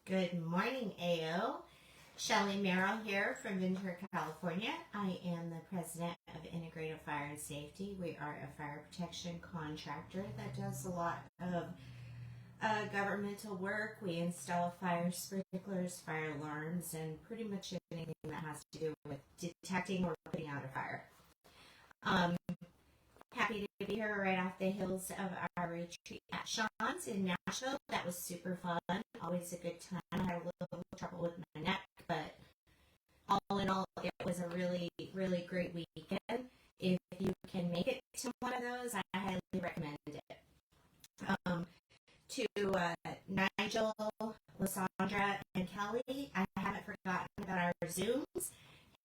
Good morning, AO. Shelley Merrell here from Ventura, California. I am the president of Integrated Fire and Safety. We are a fire protection contractor that does a lot of governmental work. We install fire sprinklers, fire alarms, and pretty much anything that has to do with detecting or putting out a fire. Happy to be here right off the hills of our retreat at Sean's in Nashville. That was super fun. Always a good time. I had a little trouble with my neck, but all in all, it was a really, really great weekend. If you can make it to one of those, I highly recommend it. To Nigel, Lysandra, and Kelly, I haven't forgotten about our Zooms,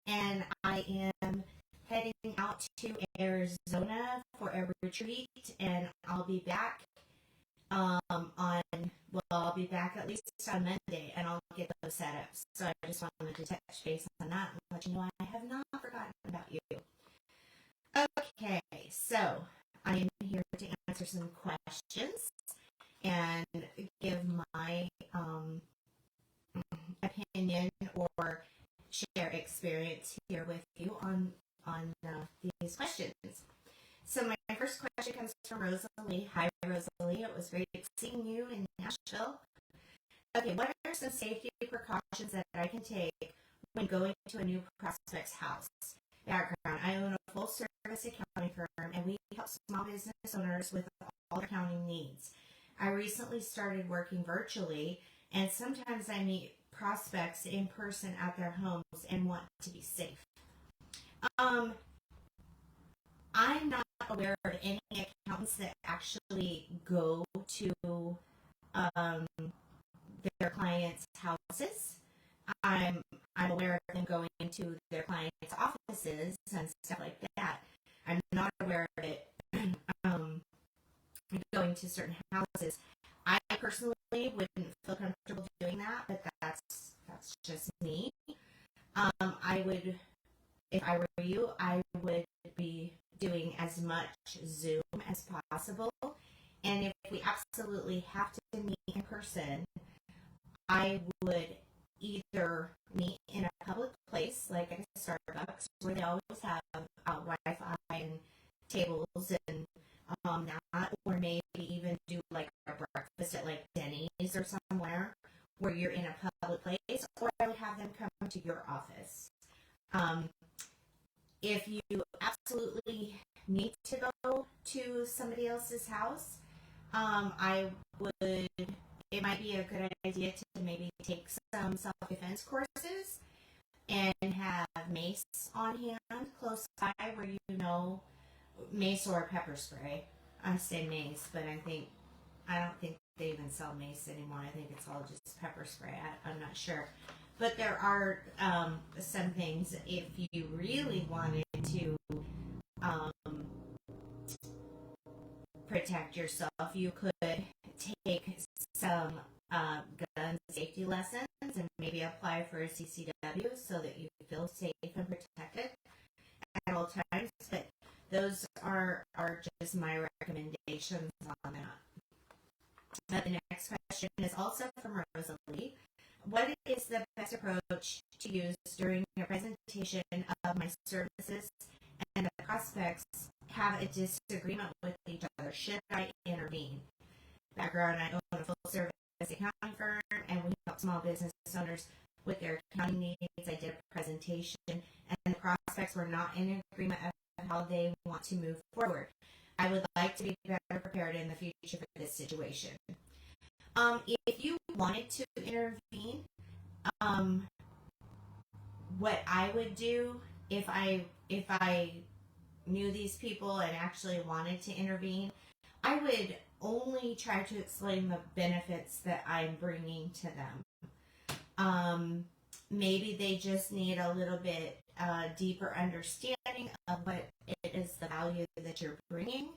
and I am heading out to Arizona for a retreat, and I'll be back I'll be back at least on Monday, and I'll get those set up. So I just wanted to touch base on that and let you know I have not forgotten about you. Okay, so I am here to answer some questions and give my opinion or share experience here with you on these questions. So my first question comes from Rosalie. Hi, Rosalie. It was great seeing you in Nashville. Okay, what are some safety precautions that I can take when going to a new prospect's house? Background: I own a full-service accounting firm, and we help small business owners with all their accounting needs. I recently started working virtually, and sometimes I meet prospects in person at their homes and want to be safe. I'm not aware of any accountants that actually go to their clients' houses. I'm aware of them going to their clients' offices and stuff like that. I'm not aware of it going to certain houses. I personally wouldn't feel comfortable doing that, but that's just me. I would, if I were you, I would be doing as much Zoom as possible. And if we absolutely have to meet in person, I would either meet in a public place like a Starbucks, where they always have Wi-Fi and tables and that, or maybe even do like a breakfast at like Denny's or somewhere where you're in a public place, or I would have them come to your office. If you absolutely need to go to somebody else's house, it might be a good idea to maybe take some self-defense courses and have mace on hand close by, where you know, mace or pepper spray. I say mace, but I don't think they even sell mace anymore. I think it's all just pepper spray. I'm not sure. But there are some things, if you really wanted to protect yourself, you could take some gun safety lessons and maybe apply for a CCW so that you feel safe and protected at all times. But those are just my recommendations on that. The next question is also from Rosalie. What is the best approach to use during a presentation of my services and the prospects have a disagreement with each other? Should I intervene? Background: I own a full-service accounting firm, and we help small business owners with their accounting needs. I did a presentation, and the prospects were not in agreement of how they want to move forward. I would like to be better prepared in the future for this situation. If you wanted to intervene, what I would do if I knew these people and actually wanted to intervene, I would only try to explain the benefits that I'm bringing to them. Maybe they just need a little bit deeper understanding of what it is, the value that you're bringing.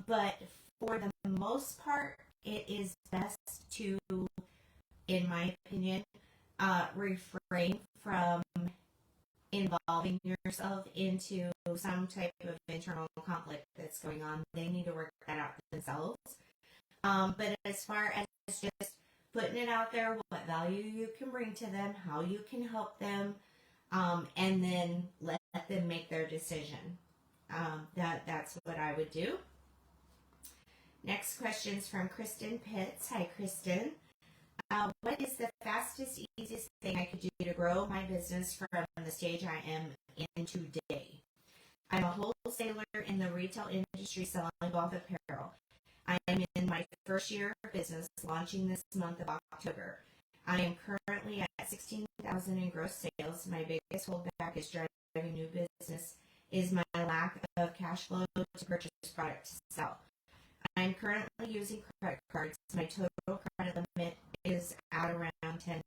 But for the most part, it is best to, in my opinion, refrain from involving yourself into some type of internal conflict that's going on. They need to work that out themselves. But as far as just putting it out there, what value you can bring to them, how you can help them, and then let them make their decision. That's what I would do. Next question is from Kristen Pitts. Hi, Kristen. What is the fastest, easiest thing I could do to grow my business from the stage I am in today? I'm a wholesaler in the retail industry selling golf apparel. I am in my first year of business, launching this month of October. I am currently at $16,000 in gross sales. My biggest holdback is driving new business is my lack of cash flow to purchase product to sell. I'm currently using credit cards. My total credit limit is at around $10,000.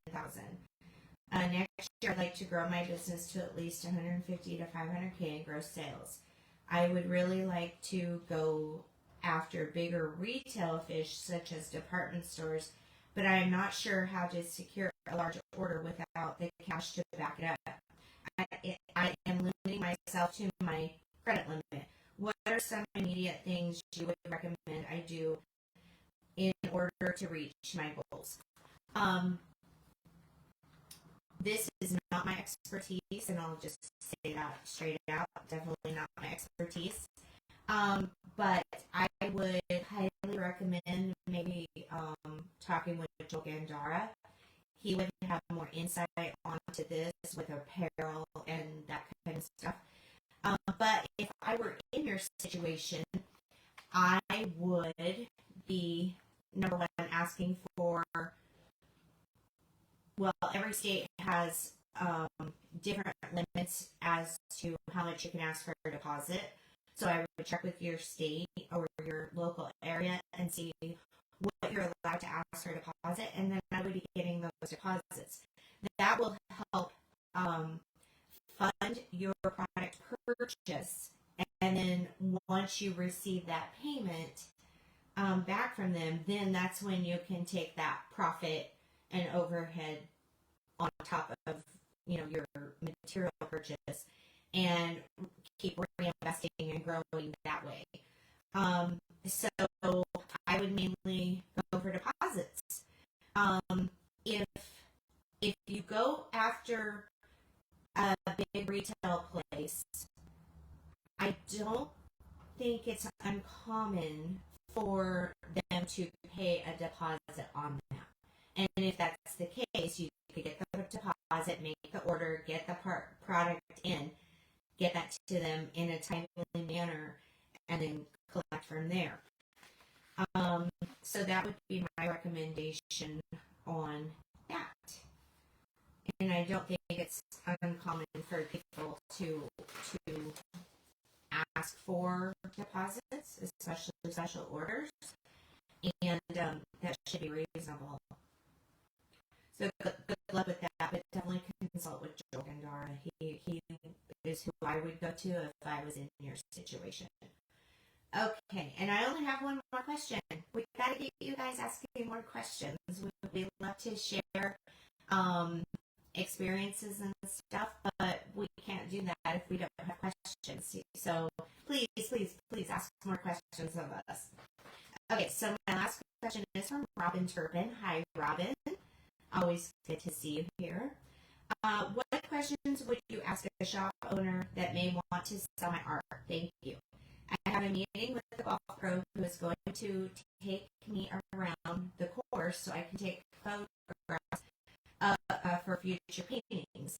Next year, I'd like to grow my business to at least $150,000 to $500,000 in gross sales. I would really like to go after bigger retail fish, such as department stores, but I am not sure how to secure a large order without the cash to back it up. I am limiting myself to my credit limit. What are some immediate things you would recommend I do in order to reach my goals? This is not my expertise, and I'll just say that straight out. Definitely not my expertise. But I would highly recommend maybe talking with Joel Gandara. He would have more insight onto this with apparel and that kind of stuff. But if I were in your situation, I would be, number one, asking for, well, every state has different limits as to how much you can ask for a deposit. So I would check with your state or your local area and see what you're allowed to ask for a deposit, and then I would be getting those deposits. That will help fund your product purchase, and then once you receive that payment back from them, then that's when you can take that profit and overhead on top of your material purchase and keep reinvesting and growing that way. So I would mainly go for deposits. If you go after a big retail place, I don't think it's uncommon for them to pay a deposit on that. And if that's the case, you could get the deposit, make the order, get the product in, get that to them in a timely manner, and then collect from there. So that would be my recommendation on that. And I don't think it's uncommon for people to ask for deposits, especially special orders, and that should be reasonable. So good luck with that, but definitely consult with Joel Gandara. He is who I would go to if I was in your situation. Okay, and I only have one more question. We gotta get you guys asking more questions. We'd love to share experiences and stuff, but we can't do that if we don't have questions. So please ask more questions of us. Okay, so my last question is from Robin Turpin. Hi, Robin. Always good to see you here. What questions would you ask a shop owner that may want to sell my art? Thank you. I have a meeting with the golf pro who is going to take me around the course so I can take photographs for future paintings.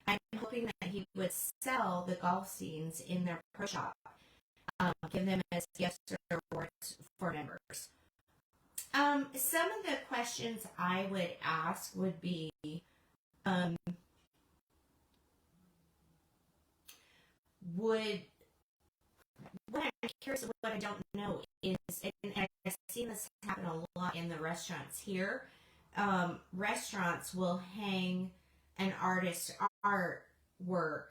I'm hoping that he would sell the golf scenes in their pro shop, give them as gifts or rewards for members. Some of the questions I would ask would be, what I'm curious of, what I don't know is, and I've seen this happen a lot in the restaurants here, restaurants will hang an artist's artwork,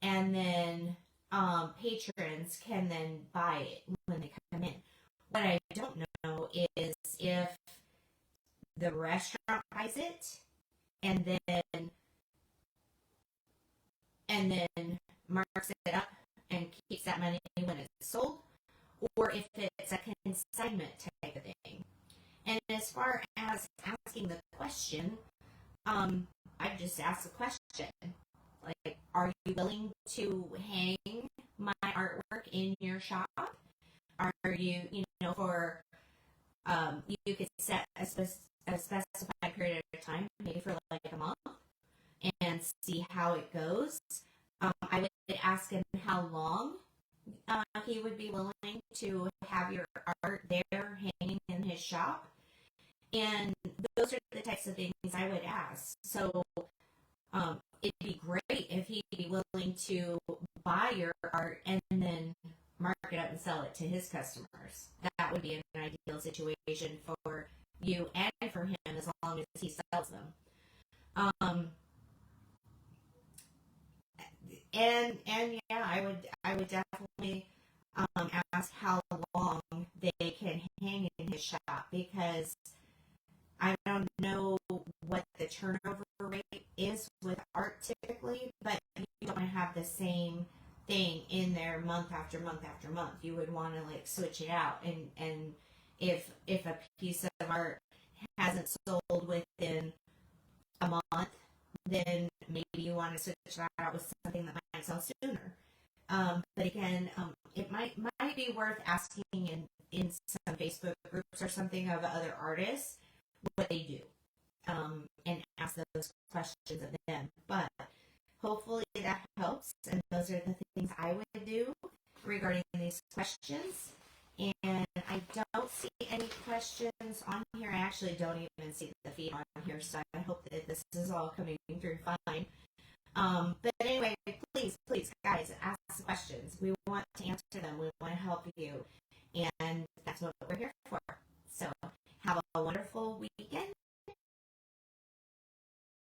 and then patrons can then buy it when they come in. What I don't know is if the restaurant buys it and then marks it up and keeps that money when it's sold, or if it's a consignment type of thing. And as far as asking the question, I just ask the question, like, are you willing to hang my artwork in your shop? Are you, for, you could set a specified period of time, maybe for like a month, and see how it goes. I would ask him how long he would be willing to have your art there hanging in his shop. And those are the types of things I would ask. So it'd be great if he'd be willing to buy your art and then mark it up and sell it to his customers. That would be an ideal situation for you and for him, as long as he sells them. And yeah, I would definitely ask how long they can hang in his shop, because I don't know what the turnover rate is with art typically, but you don't want to have the same thing in there month after month after month. You would want to like switch it out, and if a piece of art hasn't sold within a month, then maybe you want to switch that out with something that might sell sooner. But again, it might be worth asking in some Facebook groups or something of other artists what they do, and ask those questions of them. But hopefully that helps, and those are the things I would do regarding these questions. And I don't see any questions on here. I actually don't even see the feed on here, so I hope that this is all coming through fine. But anyway, please, guys, ask questions. We want to answer them. We want to help you, and that's what we're here for. So have a wonderful